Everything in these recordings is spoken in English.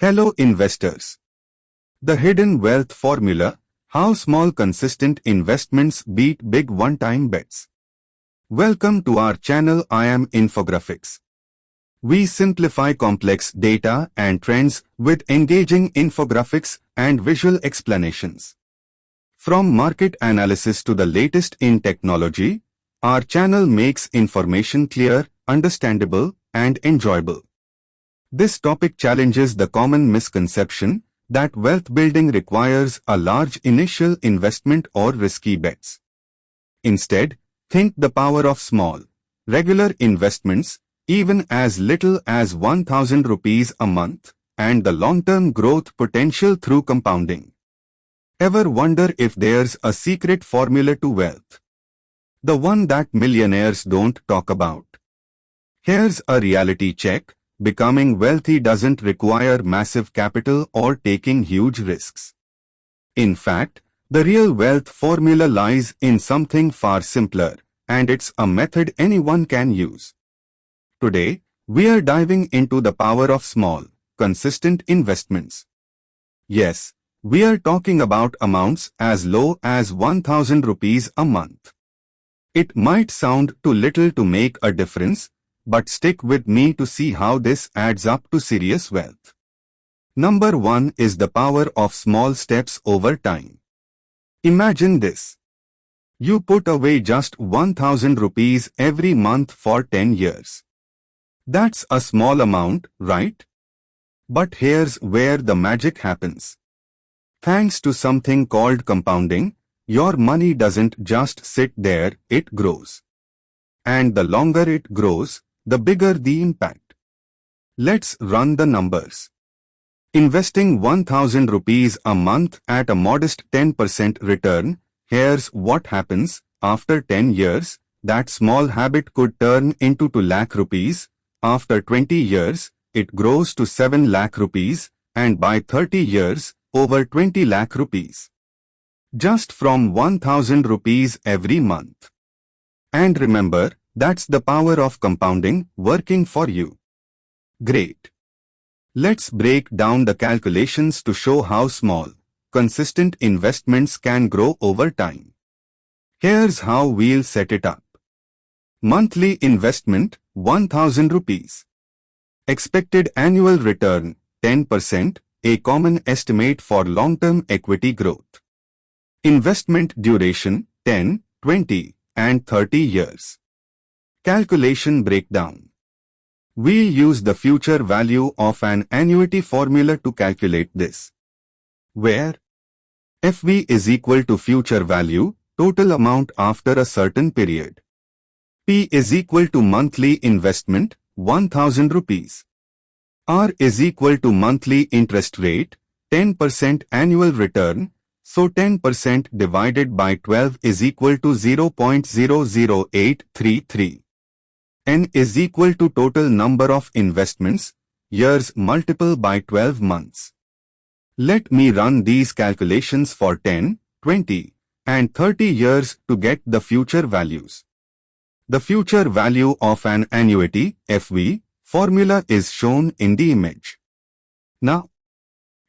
Hello investors. The hidden wealth formula, how small consistent investments beat big one-time bets. Welcome to our channel. I am Infographics. We simplify complex data and trends with engaging infographics and visual explanations. From market analysis to the latest in technology, our channel makes information clear, understandable, and enjoyable. This topic challenges the common misconception that wealth building requires a large initial investment or risky bets. Instead, think the power of small, regular investments, even as little as 1,000 rupees a month, and the long-term growth potential through compounding. Ever wonder if there's a secret formula to wealth? The one that millionaires don't talk about. Here's a reality check. Becoming wealthy doesn't require massive capital or taking huge risks. In fact, the real wealth formula lies in something far simpler, and it's a method anyone can use. Today, we are diving into the power of small, consistent investments. Yes, we are talking about amounts as low as 1,000 rupees a month. It might sound too little to make a difference, but stick with me to see how this adds up to serious wealth. Number 1 is the power of small steps over time. Imagine this. You put away just 1,000 rupees every month for 10 years. That's a small amount, right? But here's where the magic happens. Thanks to something called compounding, your money doesn't just sit there, it grows. And the longer it grows, the bigger the impact. Let's run the numbers. Investing 1,000 rupees a month at a modest 10% return, here's what happens. After 10 years, that small habit could turn into 2 lakh rupees. After 20 years, it grows to 7 lakh rupees, and by 30 years, over 20 lakh rupees. Just from 1,000 rupees every month. And remember, that's the power of compounding working for you. Great. Let's break down the calculations to show how small, consistent investments can grow over time. Here's how we'll set it up. Monthly investment, 1,000 rupees. Expected annual return, 10%, a common estimate for long-term equity growth. Investment duration, 10, 20, and 30 years. Calculation breakdown. We'll use the future value of an annuity formula to calculate this, where FV is equal to future value, total amount after a certain period. P is equal to monthly investment, 1,000 rupees. R is equal to monthly interest rate, 10% annual return, so 10% divided by 12 is equal to 0.00833. N is equal to total number of investments, years multiple by 12 months. Let me run these calculations for 10, 20, and 30 years to get the future values. The future value of an annuity, FV, formula is shown in the image. Now,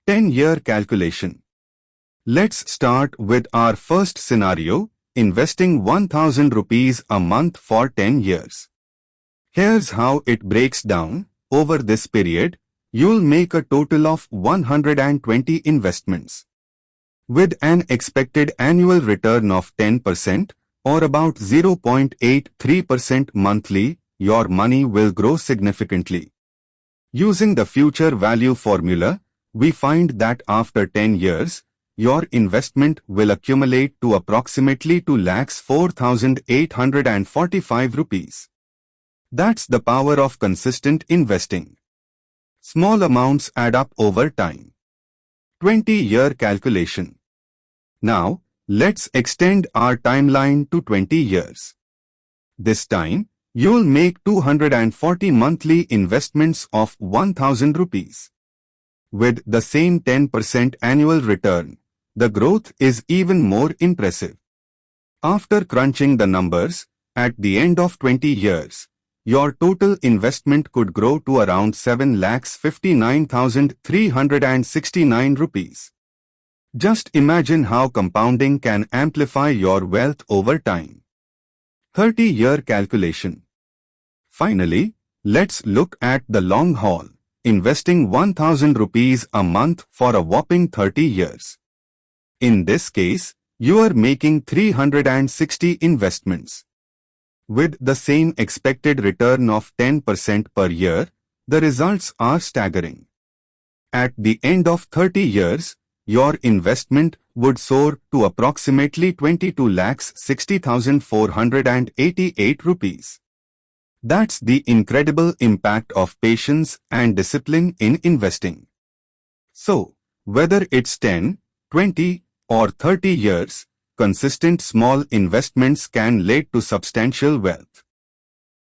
10-year calculation. Let's start with our first scenario, investing 1,000 rupees a month for 10 years. Here's how it breaks down. Over this period, you'll make a total of 120 investments. With an expected annual return of 10%, or about 0.83% monthly, your money will grow significantly. Using the future value formula, we find that after 10 years, your investment will accumulate to approximately 2,04,845 rupees. That's the power of consistent investing. Small amounts add up over time. 20-year calculation. Now, let's extend our timeline to 20 years. This time, you'll make 240 monthly investments of 1,000 rupees. With the same 10% annual return, the growth is even more impressive. After crunching the numbers, at the end of 20 years, your total investment could grow to around 7,59,369 rupees. Just imagine how compounding can amplify your wealth over time. 30-year calculation. Finally, let's look at the long haul, investing 1,000 rupees a month for a whopping 30 years. In this case, you are making 360 investments. With the same expected return of 10% per year, the results are staggering. At the end of 30 years, your investment would soar to approximately 22,60,488 rupees. That's the incredible impact of patience and discipline in investing. So, whether it's 10, 20, or 30 years, consistent small investments can lead to substantial wealth.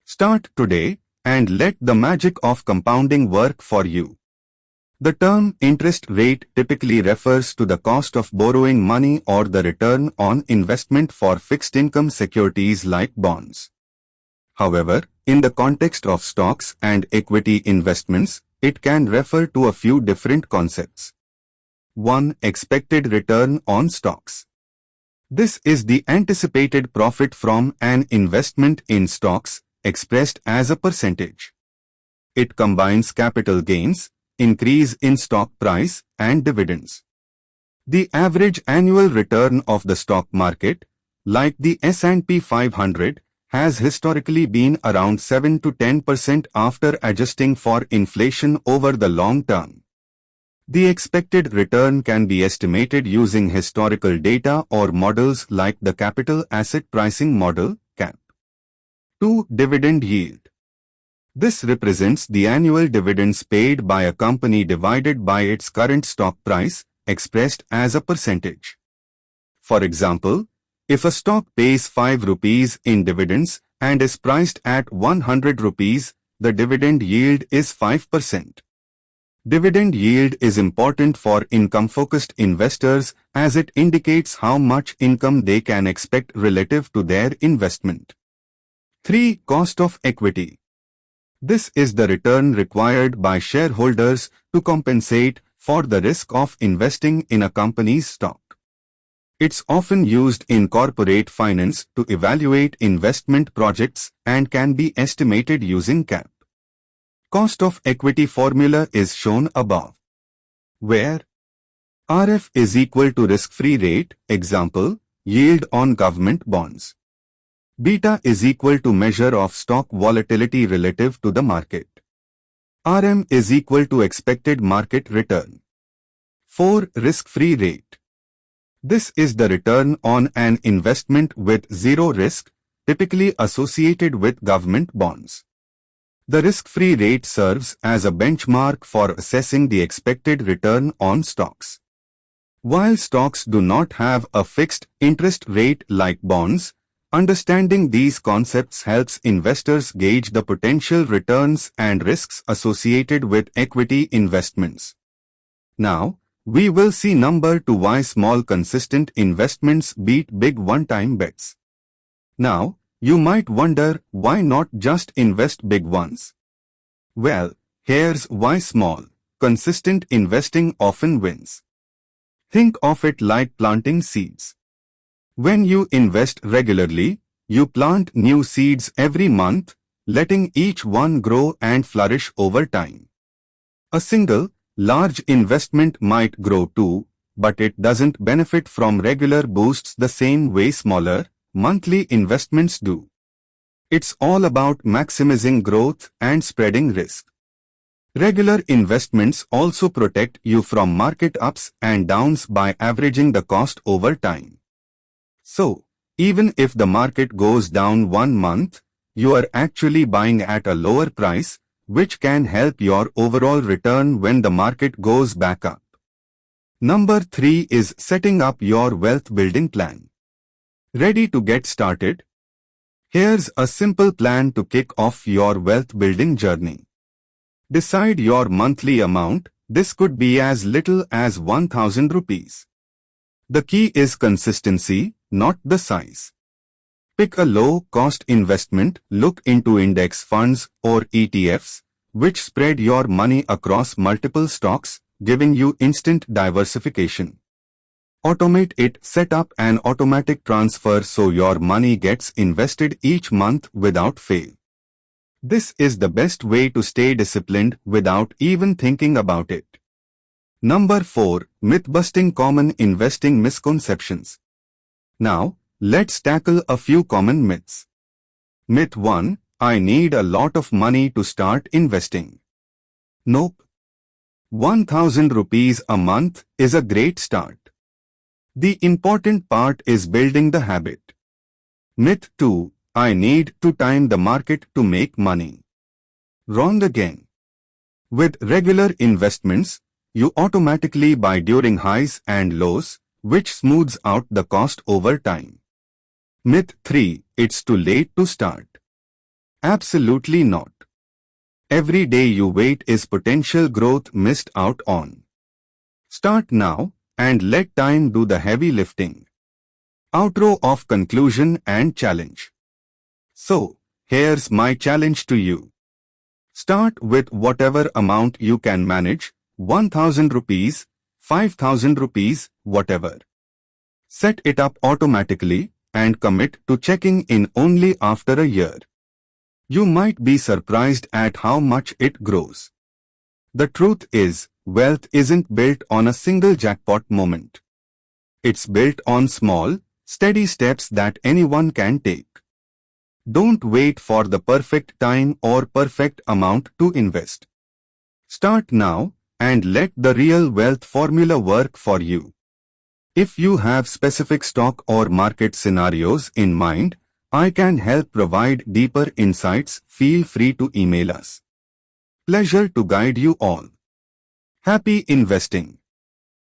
Start today and let the magic of compounding work for you. The term interest rate typically refers to the cost of borrowing money or the return on investment for fixed income securities like bonds. However, in the context of stocks and equity investments, it can refer to a few different concepts. 1. Expected return on stocks. This is the anticipated profit from an investment in stocks, expressed as a percentage. It combines capital gains, increase in stock price, and dividends. The average annual return of the stock market, like the S&P 500, has historically been around 7 to 10% after adjusting for inflation over the long term. The expected return can be estimated using historical data or models like the Capital Asset Pricing Model, CAP. 2. Dividend yield. This represents the annual dividends paid by a company divided by its current stock price, expressed as a percentage. For example, if a stock pays 5 rupees in dividends and is priced at 100 rupees, the dividend yield is 5%. Dividend yield is important for income-focused investors as it indicates how much income they can expect relative to their investment. 3. Cost of equity. This is the return required by shareholders to compensate for the risk of investing in a company's stock. It's often used in corporate finance to evaluate investment projects and can be estimated using CAP. Cost of equity formula is shown above, where RF is equal to risk-free rate, example, yield on government bonds. Beta is equal to measure of stock volatility relative to the market. RM is equal to expected market return. 4. Risk-free rate. This is the return on an investment with zero risk, typically associated with government bonds. The risk-free rate serves as a benchmark for assessing the expected return on stocks. While stocks do not have a fixed interest rate like bonds, understanding these concepts helps investors gauge the potential returns and risks associated with equity investments. Now, we will see number 2 why small consistent investments beat big one-time bets. Now, you might wonder why not just invest big ones. Well, here's why small, consistent investing often wins. Think of it like planting seeds. When you invest regularly, you plant new seeds every month, letting each one grow and flourish over time. A single, large investment might grow too, but it doesn't benefit from regular boosts the same way smaller, monthly investments do. It's all about maximizing growth and spreading risk. Regular investments also protect you from market ups and downs by averaging the cost over time. So, even if the market goes down 1 month, you are actually buying at a lower price, which can help your overall return when the market goes back up. Number 3 is setting up your wealth building plan. Ready to get started? Here's a simple plan to kick off your wealth building journey. Decide your monthly amount. This could be as little as 1,000 rupees. The key is consistency, not the size. Pick a low-cost investment, look into index funds or ETFs, which spread your money across multiple stocks, giving you instant diversification. Automate it, set up an automatic transfer so your money gets invested each month without fail. This is the best way to stay disciplined without even thinking about it. Number 4. Myth-busting common investing misconceptions. Now, let's tackle a few common myths. Myth 1. I need a lot of money to start investing. Nope. 1000 rupees a month is a great start. The important part is building the habit. Myth 2. I need to time the market to make money. Wrong again. With regular investments, you automatically buy during highs and lows, which smooths out the cost over time. Myth 3. It's too late to start. Absolutely not. Every day you wait is potential growth missed out on. Start now and let time do the heavy lifting. Outro of conclusion and challenge. So, here's my challenge to you. Start with whatever amount you can manage, 1000 rupees, 5000 rupees, whatever. Set it up automatically and commit to checking in only after a year. You might be surprised at how much it grows. The truth is, wealth isn't built on a single jackpot moment. It's built on small, steady steps that anyone can take. Don't wait for the perfect time or perfect amount to invest. Start now and let the real wealth formula work for you. If you have specific stock or market scenarios in mind, I can help provide deeper insights. Feel free to email us. Pleasure to guide you all. Happy investing.